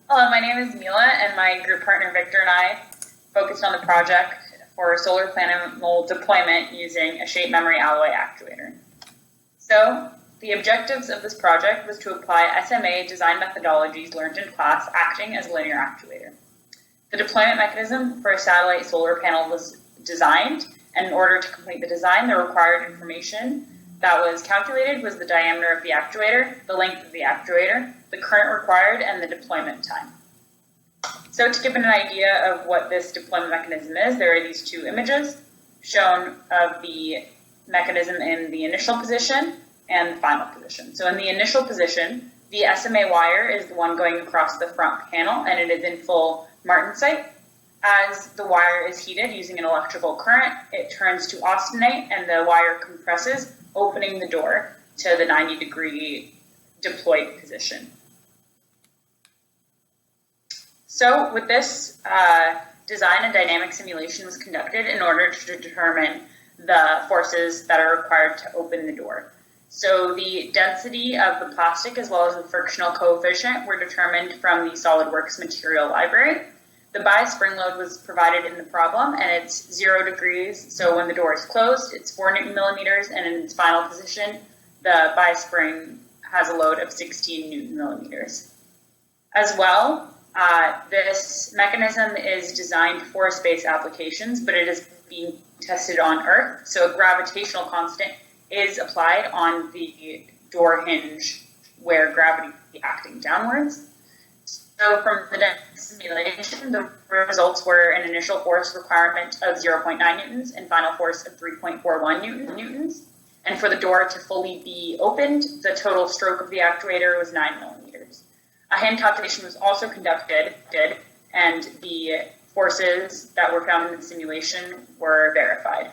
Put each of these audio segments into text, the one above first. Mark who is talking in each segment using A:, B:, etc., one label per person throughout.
A: Hello, my name is Mila, and my group partner Victor and I focused on the project for solar panel deployment using a shape memory alloy actuator. So, the objectives of this project was to apply SMA design methodologies learned in class acting as a linear actuator. The deployment mechanism for a satellite solar panel was designed, and in order to complete the design, the required information that was calculated was the diameter of the actuator, the length of the actuator, the current required, and the deployment time. So to give an idea of what this deployment mechanism is, there are these two images shown of the mechanism in the initial position and the final position. So in the initial position, the SMA wire is the one going across the front panel, and it is in full martensite. As the wire is heated using an electrical current, it turns to austenite and the wire compresses, opening the door to the 90-degree deployed position. So with this, design and dynamic simulation was conducted in order to determine the forces that are required to open the door. So the density of the plastic as well as the frictional coefficient were determined from the SolidWorks material library. The bias spring load was provided in the problem, and it's 0 degrees. So when the door is closed, it's 4 Newton millimeters, and in its final position, the bias spring has a load of 16 Newton millimeters. As well, this mechanism is designed for space applications, but it is being tested on Earth. So a gravitational constant is applied on the door hinge where gravity is acting downwards. So from the simulation, the results were an initial force requirement of 0.9 newtons and final force of 3.41 newtons. And for the door to fully be opened, the total stroke of the actuator was 9 millimeters. A hand calculation was also conducted, and the forces that were found in the simulation were verified.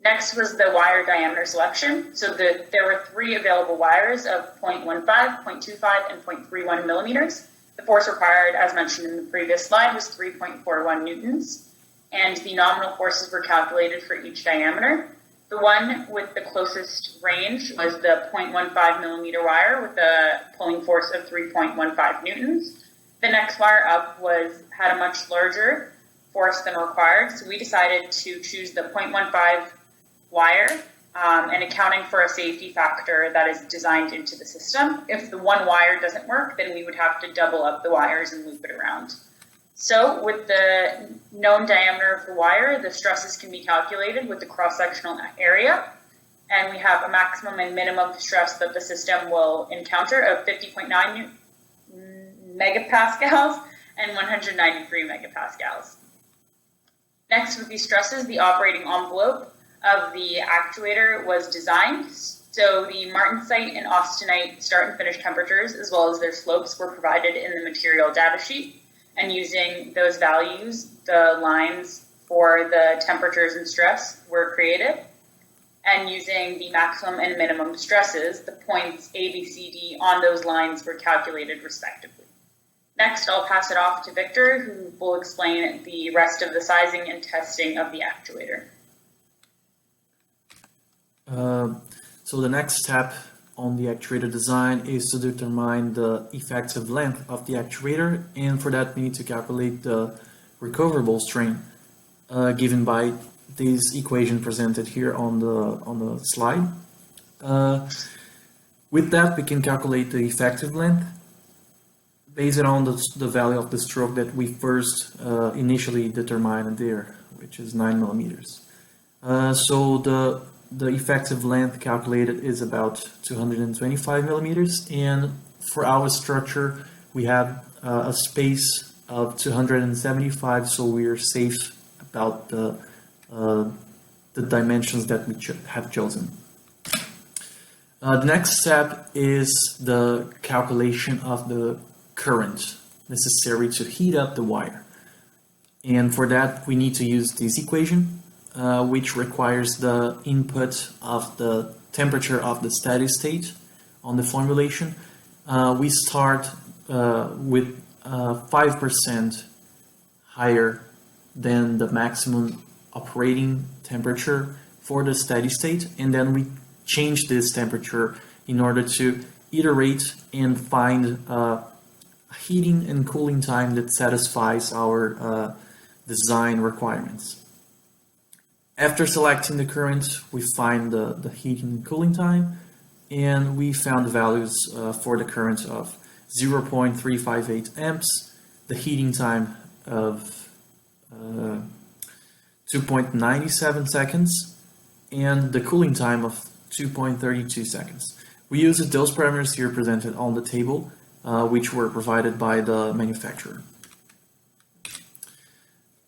A: Next was the wire diameter selection. So there were 3 available wires of 0.15, 0.25, and 0.31 millimeters. The force required, as mentioned in the previous slide, was 3.41 newtons, and the nominal forces were calculated for each diameter. The one with the closest range was the 0.15 millimeter wire with a pulling force of 3.15 newtons. The next wire up had a much larger force than required, so we decided to choose the 0.15 wire, and accounting for a safety factor that is designed into the system. If the one wire doesn't work, then we would have to double up the wires and loop it around. So with the known diameter of the wire, the stresses can be calculated with the cross-sectional area, and we have a maximum and minimum stress that the system will encounter of 50.9 megapascals and 193 megapascals. Next, with these stresses, the operating envelope of the actuator was designed. So the martensite and austenite start and finish temperatures, as well as their slopes, were provided in the material data sheet. And using those values, the lines for the temperatures and stress were created. And using the maximum and minimum stresses, the points A, B, C, D on those lines were calculated respectively. Next, I'll pass it off to Victor, who will explain the rest of the sizing and testing of the actuator.
B: So the next step on the actuator design is to determine the effective length of the actuator, and for that we need to calculate the recoverable strain given by this equation presented here on the slide. With that, we can calculate the effective length based on the value of the stroke that we first initially determined there, which is 9 millimeters. So the effective length calculated is about 225 millimeters, and for our structure we have a space of 275, so we are safe about the dimensions that we have chosen. The next step is the calculation of the current necessary to heat up the wire, and for that we need to use this equation, which requires the input of the temperature of the steady state on the formulation. We start with 5% higher than the maximum operating temperature for the steady state, and then we change this temperature in order to iterate and find a heating and cooling time that satisfies our design requirements. After selecting the current, we find the heating and cooling time, and we found the values for the current of 0.358 amps, the heating time of 2.97 seconds, and the cooling time of 2.32 seconds. We used those parameters here presented on the table, which were provided by the manufacturer.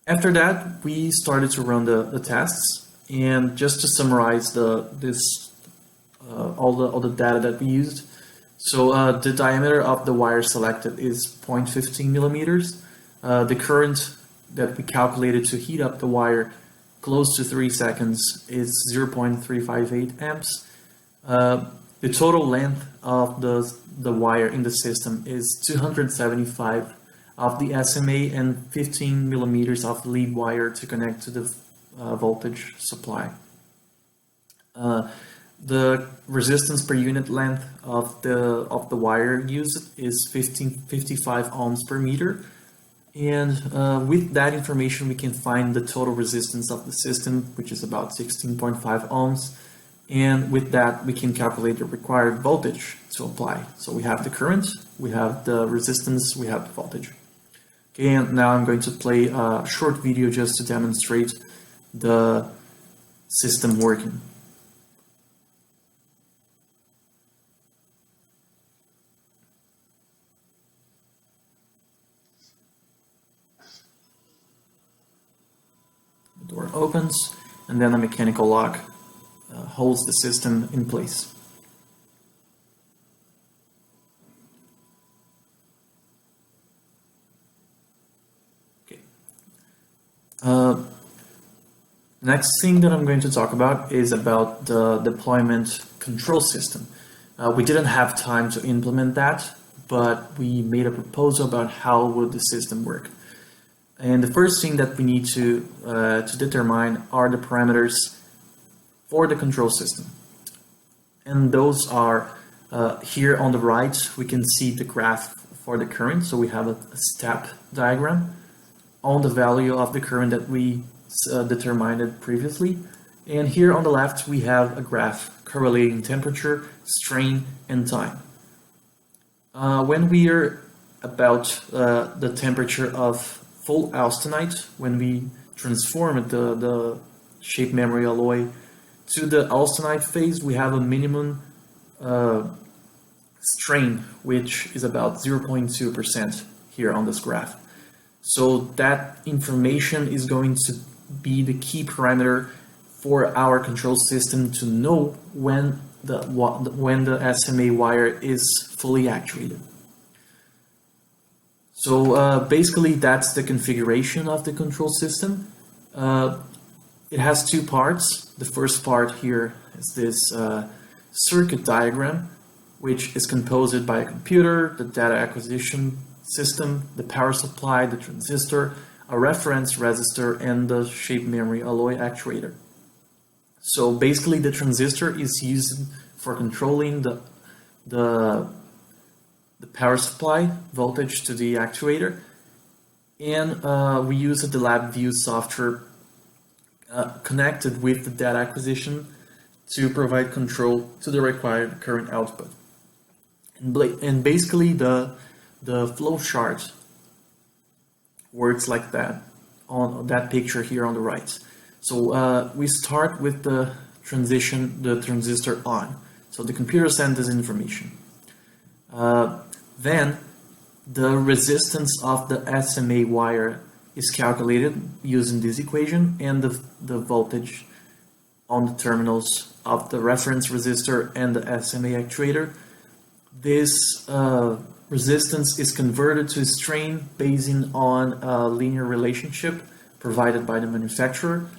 B: After that, we started to run the tests, and just to summarize all the data that we used. So the diameter of the wire selected is 0.15 millimeters. The current that we calculated to heat up the wire close to 3 seconds is 0.358 amps. The total length of the wire in the system is 275 of the SMA and 15 millimeters of lead wire to connect to the voltage supply. The resistance per unit length of the wire used is 55 ohms per meter, and with that information we can find the total resistance of the system, which is about 16.5 ohms, and with that we can calculate the required voltage to apply. So we have the current, we have the resistance, we have the voltage. Okay, and now I'm going to play a short video just to demonstrate the system working. The door opens, and then a mechanical lock holds the system in place. Next thing that I'm going to talk about is about the deployment control system. We didn't have time to implement that, but we made a proposal about how would the system work. And the first thing that we need to determine are the parameters for the control system. And those are here on the right. We can see the graph for the current. So we have a step diagram on the value of the current that we determined previously. And here on the left, we have a graph correlating temperature, strain, and time. When we are about the temperature of full austenite, when we transform the shape memory alloy to the austenite phase, we have a minimum strain, which is about 0.2% here on this graph. So that information is going to be the key parameter for our control system to know when the SMA wire is fully actuated. So basically that's the configuration of the control system. It has two parts. The first part here is this circuit diagram, which is composed by a computer, the data acquisition system, the power supply, the transistor, a reference resistor, and the shape memory alloy actuator. So basically the transistor is used for controlling the power supply voltage to the actuator, and we use the LabVIEW software connected with the data acquisition to provide control to the required current output. And basically the flow chart works like that on that picture here on the right. So we start with the transistor on. So the computer sends this information. Then the resistance of the SMA wire is calculated using this equation, and the voltage on the terminals of the reference resistor and the SMA actuator. This resistance is converted to strain based on a linear relationship provided by the manufacturer,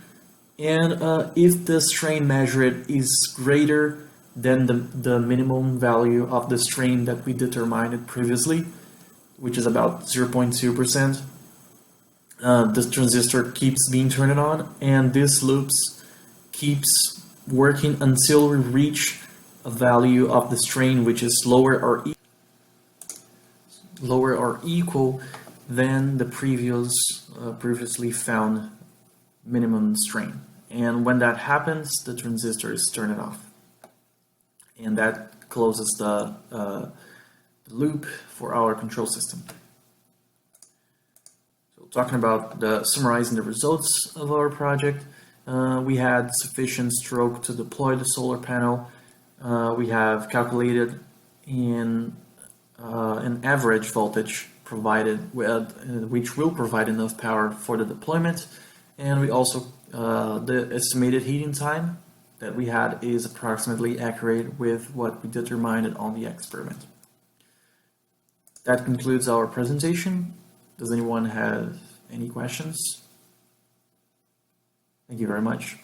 B: and if the strain measured is greater than the minimum value of the strain that we determined previously, which is about 0.2%, the transistor keeps being turned on, and this loop keeps working until we reach a value of the strain which is lower or equal. lower or equal than the previously found minimum strain. And when that happens, the transistor is turned off. And that closes the loop for our control system. So talking about summarizing the results of our project, we had sufficient stroke to deploy the solar panel. We have calculated an average voltage provided which will provide enough power for the deployment, and we also the estimated heating time that we had is approximately accurate with what we determined on the experiment. That concludes our presentation. Does anyone have any questions? Thank you very much.